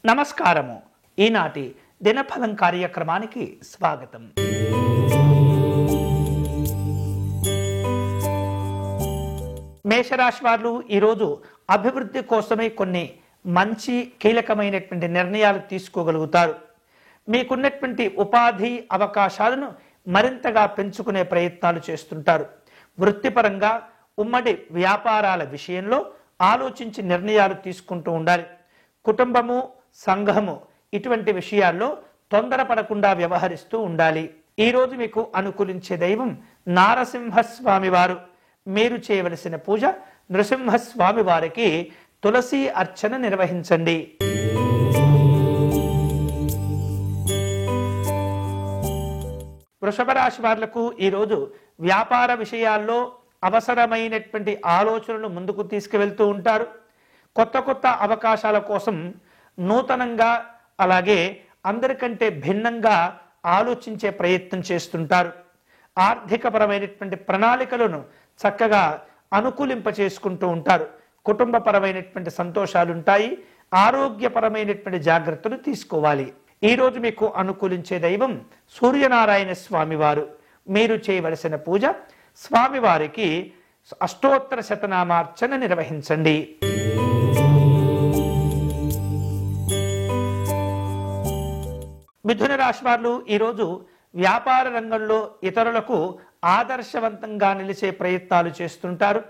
నమస్కారము. ఈనాటి దినఫలం కార్యక్రమానికి స్వాగతం. మేషరాశి వారు ఈరోజు అభివృద్ధి కోసమే కొన్ని మంచి కీలకమైనటువంటి నిర్ణయాలు తీసుకోగలుగుతారు. మీకున్నటువంటి ఉపాధి అవకాశాలను మరింతగా పెంచుకునే ప్రయత్నాలు చేస్తుంటారు. వృత్తిపరంగా ఉమ్మడి వ్యాపారాల విషయంలో ఆలోచించి నిర్ణయాలు తీసుకుంటూ ఉండాలి. కుటుంబము, సంఘము ఇటువంటి విషయాల్లో తొందరపడకుండా వ్యవహరిస్తూ ఉండాలి. ఈరోజు మీకు అనుకూలించే దైవం నారసింహస్వామి వారు. మీరు చేయవలసిన పూజ నృసింహస్వామి వారికి తులసి అర్చన నిర్వహించండి. వృషభ రాశి వాళ్లకు ఈరోజు వ్యాపార విషయాల్లో అవసరమైనటువంటి ఆలోచనలు ముందుకు తీసుకువెళ్తూ ఉంటారు. కొత్త కొత్త అవకాశాల కోసం నూతనంగా అలాగే అందరికంటే భిన్నంగా ఆలోచించే ప్రయత్నం చేస్తుంటారు. ఆర్థికపరమైనటువంటి ప్రణాళికలను చక్కగా అనుకూలింప చేసుకుంటూ ఉంటారు. కుటుంబపరమైనటువంటి సంతోషాలు ఉంటాయి. ఆరోగ్యపరమైనటువంటి జాగ్రత్తలు తీసుకోవాలి. ఈరోజు మీకు అనుకూలించే దైవం సూర్యనారాయణ స్వామి వారు. మీరు చేయవలసిన పూజ స్వామివారికి అష్టోత్తర శతనామార్చన నిర్వహించండి. మిథున రాశి వారు ఈరోజు వ్యాపార రంగంలో ఇతరులకు ఆదర్శవంతంగా నిలిచే ప్రయత్నాలు చేస్తుంటారు.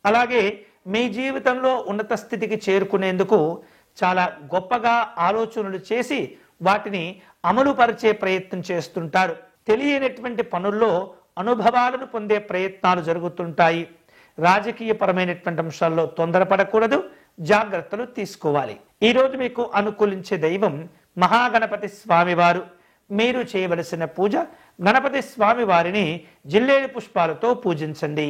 అలాగే మీ జీవితంలో ఉన్నత స్థితికి చేరుకునేందుకు చాలా గొప్పగా ఆలోచనలు చేసి వాటిని అమలుపరిచే ప్రయత్నం చేస్తుంటారు. తెలియనటువంటి పనుల్లో అనుభవాలను పొందే ప్రయత్నాలు జరుగుతుంటాయి. రాజకీయపరమైనటువంటి అంశాల్లో తొందరపడకూడదు, జాగ్రత్తలు తీసుకోవాలి. ఈరోజు మీకు అనుకూలించే దైవం మహాగణపతి స్వామి వారు. మీరు చేయవలసిన పూజ గణపతి స్వామి వారిని జిల్లేడు పుష్పాలతో పూజించండి.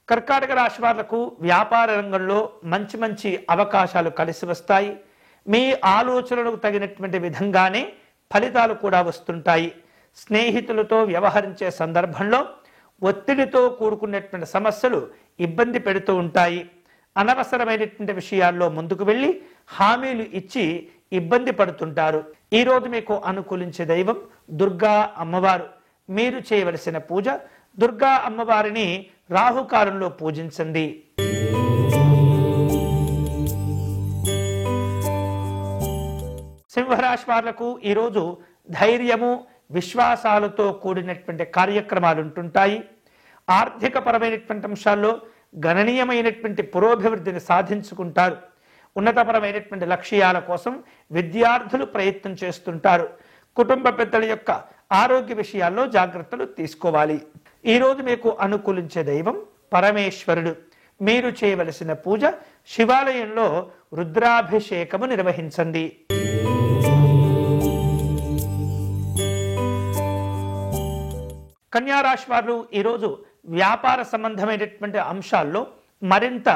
కర్కాటక రాశి వాళ్లకు వ్యాపార రంగంలో మంచి మంచి అవకాశాలు కలిసి వస్తాయి. మీ ఆలోచనలకు తగినటువంటి విధంగానే ఫలితాలు కూడా వస్తుంటాయి. స్నేహితులతో వ్యవహరించే సందర్భంలో ఒత్తిడితో కూడుకున్నటువంటి సమస్యలు ఇబ్బంది పెడుతూ ఉంటాయి. అనవసరమైనటువంటి విషయాల్లో ముందుకు వెళ్ళి హామీలు ఇచ్చి ఇబ్బంది పడుతుంటారు. ఈరోజు మీకు అనుకూలించే దైవం దుర్గా అమ్మవారు. మీరు చేయవలసిన పూజ దుర్గా అమ్మవారిని రాహుకాలంలో పూజించండి. సింహరాశి వాళ్లకు ఈరోజు ధైర్యము, విశ్వాసాలతో కూడినటువంటి కార్యక్రమాలు ఉంటుంటాయి. ఆర్థిక పరమైనటువంటి అంశాల్లో గణనీయమైనటువంటి పురోభివృద్ధిని సాధించుకుంటారు. ఉన్నతపరమైనటువంటి లక్ష్యాల కోసం విద్యార్థులు ప్రయత్నం చేస్తుంటారు. కుటుంబ పెద్దల యొక్క ఆరోగ్య విషయాల్లో జాగ్రత్తలు తీసుకోవాలి. ఈరోజు మీకు అనుకూలించే దైవం పరమేశ్వరుడు. మీరు చేయవలసిన పూజ శివాలయంలో రుద్రాభిషేకము నిర్వహించండి. కన్యారాశి వారు ఈరోజు వ్యాపార సంబంధమైనటువంటి అంశాల్లో మరింత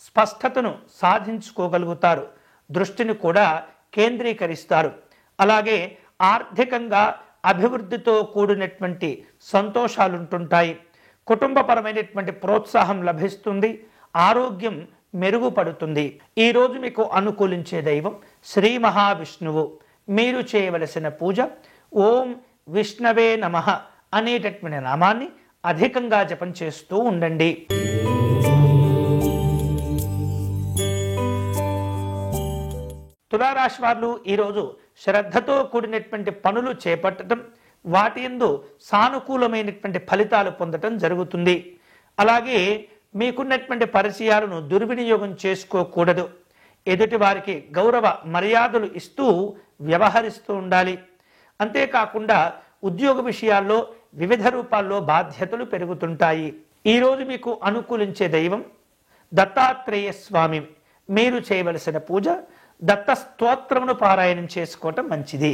స్పష్టతను సాధించుకోగలుగుతారు. దృష్టిని కూడా కేంద్రీకరిస్తారు. అలాగే ఆర్థికంగా అభివృద్ధితో కూడినటువంటి సంతోషాలు ఉంటుంటాయి. కుటుంబపరమైనటువంటి ప్రోత్సాహం లభిస్తుంది. ఆరోగ్యం మెరుగుపడుతుంది. ఈరోజు మీకు అనుకూలించే దైవం శ్రీ మహావిష్ణువు. మీరు చేయవలసిన పూజ ఓం విష్ణవే నమః అనేటటువంటి నామాన్ని అధికంగా జపం చేస్తూ ఉండండి. తులారాశి వారు ఈరోజు శ్రద్ధతో కూడినటువంటి పనులు చేపట్టడం, వాటి యందు సానుకూలమైనటువంటి ఫలితాలు పొందటం జరుగుతుంది. అలాగే మీకున్నటువంటి పరిచయాలను దుర్వినియోగం చేసుకోకూడదు. ఎదుటి వారికి గౌరవ మర్యాదలు ఇస్తూ వ్యవహరిస్తూ ఉండాలి. అంతేకాకుండా ఉద్యోగ విషయాల్లో వివిధ రూపాల్లో బాధ్యతలు పెరుగుతుంటాయి. ఈరోజు మీకు అనుకూలించే దైవం దత్తాత్రేయ స్వామి. మీరు చేయవలసిన పూజ దత్త స్తోత్రమును పారాయణం చేసుకోవటం మంచిది.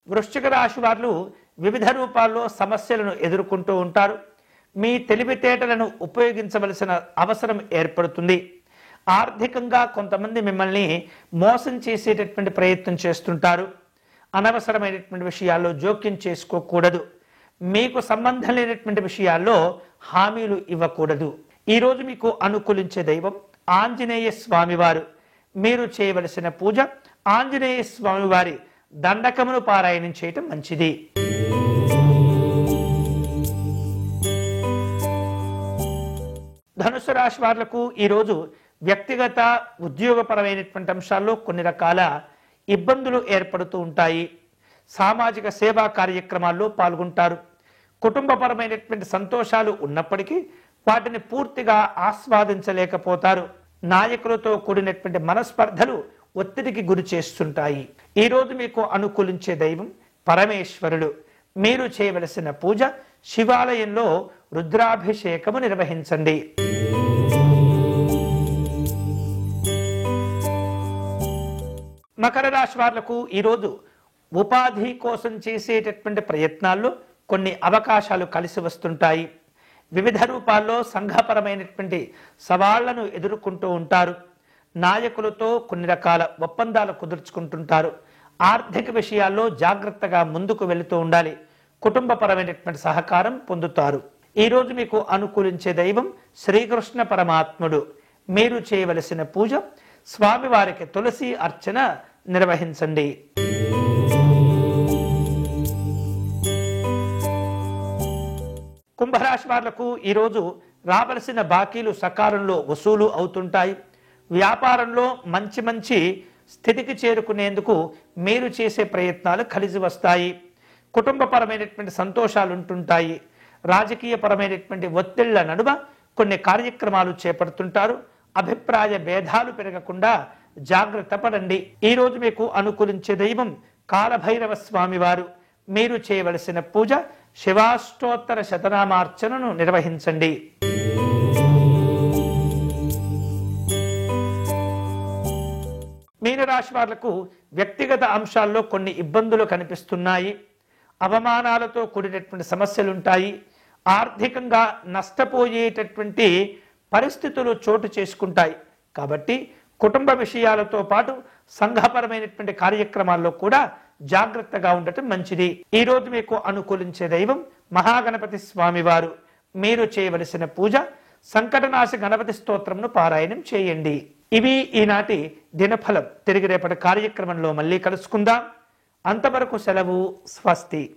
వృశ్చిక రాశి వారు వివిధ రూపాల్లో సమస్యలను ఎదుర్కొంటూ ఉంటారు. మీ తెలివితేటలను ఉపయోగించవలసిన అవసరం ఏర్పడుతుంది. ఆర్థికంగా కొంతమంది మిమ్మల్ని మోసం చేసేటటువంటి ప్రయత్నం చేస్తుంటారు. అనవసరమైనటువంటి విషయాల్లో జోక్యం చేసుకోకూడదు. మీకు సంబంధం లేనటువంటి విషయాల్లో హామీలు ఇవ్వకూడదు. ఈరోజు మీకు అనుకూలించే దైవం ఆంజనేయ స్వామివారు. మీరు చేయవలసిన పూజ ఆంజనేయ స్వామివారి దండకమును పారాయణం చేయటం మంచిది. ధనుసు రాశి వాళ్లకు ఈరోజు వ్యక్తిగత ఉద్యోగపరమైనటువంటి అంశాల్లో కొన్ని రకాల ఇబ్బందులు ఏర్పడుతూ ఉంటాయి. సామాజిక సేవా కార్యక్రమాల్లో పాల్గొంటారు. కుటుంబపరమైనటువంటి సంతోషాలు ఉన్నప్పటికీ వాటిని పూర్తిగా ఆస్వాదించలేకపోతారు. నాయకులతో కూడినటువంటి మనస్పర్ధలు ఒత్తిడికి గురి చేస్తుంటాయి. ఈరోజు మీకు అనుకూలించే దైవం పరమేశ్వరుడు. మీరు చేయవలసిన పూజ శివాలయంలో రుద్రాభిషేకము నిర్వహించండి. మకర రాశి వాళ్లకు ఈరోజు ఉపాధి కోసం చేసేటటువంటి ప్రయత్నాల్లో కొన్ని అవకాశాలు కలిసి వస్తుంటాయి. వివిధ రూపాల్లో సంఘపరమైనటువంటి సవాళ్లను ఎదుర్కొంటూ ఉంటారు. నాయకులతో కొన్ని రకాల ఒప్పందాలు కుదుర్చుకుంటుంటారు. ఆర్థిక విషయాల్లో జాగ్రత్తగా ముందుకు వెళుతూ ఉండాలి. కుటుంబపరమైనటువంటి సహకారం పొందుతారు. ఈరోజు మీకు అనుకూలించే దైవం శ్రీకృష్ణ పరమాత్ముడు. మీరు చేయవలసిన పూజ స్వామివారికి తులసి అర్చన నిర్వహించండి. కుంభరాశి వాళ్లకు ఈరోజు రావలసిన బాకీలు సకాలంలో వసూలు అవుతుంటాయి. వ్యాపారంలో మంచి మంచి స్థితికి చేరుకునేందుకు మీరు చేసే ప్రయత్నాలు కలిసి వస్తాయి. కుటుంబపరమైనటువంటి సంతోషాలు ఉంటుంటాయి. రాజకీయపరమైనటువంటి ఒత్తిళ్ల నడుమ కొన్ని కార్యక్రమాలు చేపడుతుంటారు. అభిప్రాయ భేదాలు పెరగకుండా జాగ్రత్త పడండి. ఈరోజు మీకు అనుకూలించే దైవం కాలభైరవ స్వామివారు. మీరు చేయవలసిన పూజ శివాష్టోత్తర శతనామార్చనను నిర్వహించండి. మీనరాశి వాళ్లకు వ్యక్తిగత అంశాల్లో కొన్ని ఇబ్బందులు కనిపిస్తున్నాయి. అవమానాలతో కూడినటువంటి సమస్యలుంటాయి. ఆర్థికంగా నష్టపోయేటటువంటి పరిస్థితులు చోటు చేసుకుంటాయి. కాబట్టి కుటుంబ విషయాలతో పాటు సంఘపరమైనటువంటి కార్యక్రమాల్లో కూడా జాగ్రత్తగా ఉండటం మంచిది. ఈరోజు మీకు అనుకూలించే దైవం మహాగణపతి స్వామివారు. మీరు చేయవలసిన పూజ సంకటనాశ గణపతి స్తోత్రంను పారాయణం చేయండి. ఇవి ఈనాటి దినఫలం. తిరిగి రేపటి కార్యక్రమంలో మళ్ళీ కలుసుకుందాం. అంతవరకు సెలవు. స్వస్తి.